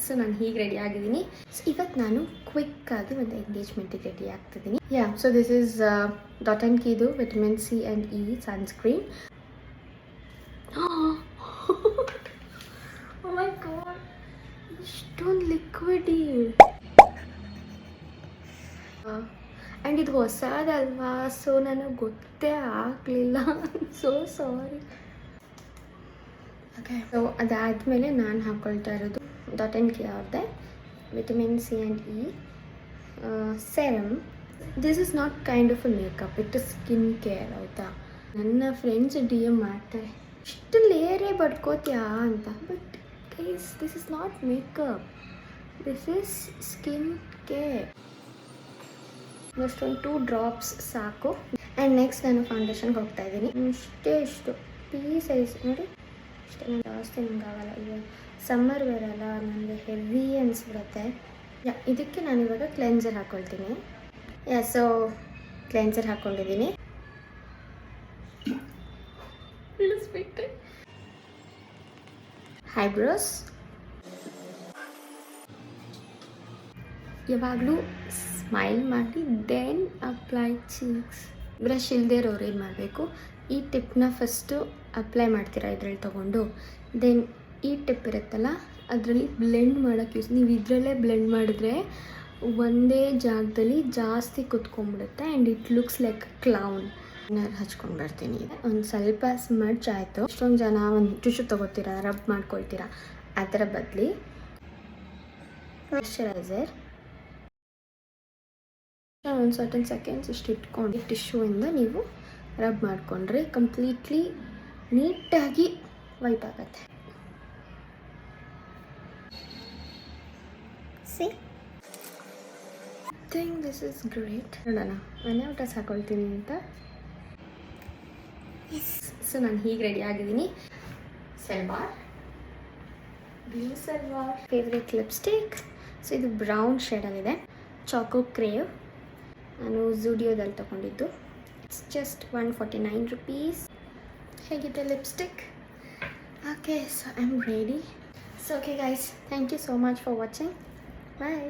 So ನಾನು ಹೀಗೆ ready ಆಗಿದ್ದೀನಿ. ಸೊ ಇವತ್ತು ನಾನು ಕ್ವಿಕ್ಕಾಗಿ ಒಂದು ಎಂಗೇಜ್ಮೆಂಟಿಗೆ ರೆಡಿ ಆಗ್ತಿದ್ದೀನಿ. So this is Dot and ಕೀದು vitamin C and E sunscreen. Oh my god, ಇಷ್ಟೊಂದು ಲಿಕ್ವಿಡ್ ಆ್ಯಂಡ್ ಇದು ಹೊಸದಲ್ವಾ, ಸೊ ನನಗೆ ಗೊತ್ತೇ ಆಗಲಿಲ್ಲ. So sorry. ಓಕೆ, ಸೊ ಅದಾದಮೇಲೆ ನಾನು ಹಾಕ್ಕೊಳ್ತಾ ಇರೋದು ಡಾಟ್ ಆ್ಯಂಡ್ ಕಿ ಅವ್ರದ್ದೆ vitamin C and E serum. This is not kind of a makeup, it is skin care. ಹೌದಾ, ನನ್ನ ಫ್ರೆಂಡ್ಸ್ ಡಿ ಎಮ್ ಮಾಡ್ತಾರೆ, ಇಷ್ಟು ಲೇಯರೇ ಬಡ್ಕೋತೀಯಾ ಅಂತ. But guys, this is not makeup, this is skin care. ಅಷ್ಟೊಂದು 2 drops ಸಾಕು. And next ನಾನು ಫೌಂಡೇಶನ್ಗೆ ಹೋಗ್ತಾ ಇದ್ದೀನಿ. ಇಷ್ಟು ಪೀ ಸೈಜ್ ನೋಡಿ, ಇಷ್ಟೇ. ನಾನು ಜಾಸ್ತಿ ನಂಗೆ ಆಗಲ್ಲ, ಈಗ ಸಮ್ಮರ್ ವೇರ್ ಅಲ್ಲ, ನನಗೆ ಹೆವಿ ಅನಿಸ್ಬಿಡುತ್ತೆ. ಇದಕ್ಕೆ ನಾನು ಇವಾಗ ಕ್ಲೆನ್ಸರ್ ಹಾಕ್ಕೊಳ್ತೀನಿ. ಸೊ ಕ್ಲೆನ್ಸರ್ ಹಾಕ್ಕೊಂಡಿದ್ದೀನಿ. ಐಬ್ರೋಸ್ ಯಾವಾಗಲೂ ಸ್ಮೈಲ್ ಮಾಡಿ ದೆನ್ ಅಪ್ಲೈ ಚೀಕ್ಸ್. ಬ್ರಷ್ ಇಲ್ಲದೆ ಇರೋರು ಏನು ಮಾಡಬೇಕು, ಈ ಟಿಪ್ನ ಫಸ್ಟು ಅಪ್ಲೈ ಮಾಡ್ತೀರಾ ಇದರಲ್ಲಿ ತೊಗೊಂಡು, ದೆನ್ ಈ ಟಿಪ್ ಇರುತ್ತಲ್ಲ ಅದರಲ್ಲಿ ಬ್ಲೆಂಡ್ ಮಾಡೋಕ್ಕೆ ನೀವು ಇದರಲ್ಲೇ ಬ್ಲೆಂಡ್ ಮಾಡಿದ್ರೆ ಒಂದೇ ಜಾಗದಲ್ಲಿ ಜಾಸ್ತಿ ಕುತ್ಕೊಂಡ್ಬಿಡುತ್ತೆ and it looks like clown. ಹಚ್ಕೊಂಡು ಬರ್ತೀನಿ. ಒಂದು ಸ್ವಲ್ಪ ಸ್ಮಡ್ಜ್ ಆಯಿತು. ಅಷ್ಟೊಂದು ಜನ ಒಂದು ಟಿಶ್ಯೂ ತೊಗೋತೀರಾ, ರಬ್ ಮಾಡ್ಕೊಳ್ತೀರಾ, ಅದರ ಬದಲಿ ಮಾಯ್ಶ್ಚರೈಸರ್ ಒಂದು ಸರ್ಟನ್ ಸೆಕೆಂಡ್ಸ್ ಇಷ್ಟು ಇಟ್ಕೊಂಡು ಟಿಶ್ಯೂಯಿಂದ ನೀವು ರಬ್ ಮಾಡಿಕೊಂಡ್ರೆ ಕಂಪ್ಲೀಟ್ಲಿ ನೀಟಾಗಿ ವೈಪ್ ಆಗುತ್ತೆ. C, think this is great. ನೋಡೋಣ ಮನೆ ಊಟ ಹಾಕೊಳ್ತೀನಿ ಅಂತ. ಸೊ ನಾನು ಹೀಗೆ ರೆಡಿ ಆಗಿದ್ದೀನಿ. Salwar, blue salwar, favourite lipstick. So ಇದು ಬ್ರೌನ್ ಶೇಡಲ್ಲಿದೆ, ಚಾಕೋ ಕ್ರೇವ್. ನಾನು ಝೂಡಿಯೋದಲ್ಲಿ ತೊಗೊಂಡಿದ್ದು. It's just 149 rupees. ಹೇಗಿದೆ lipstick? Okay, so I am ready. So okay guys, thank you so much for watching. Bye.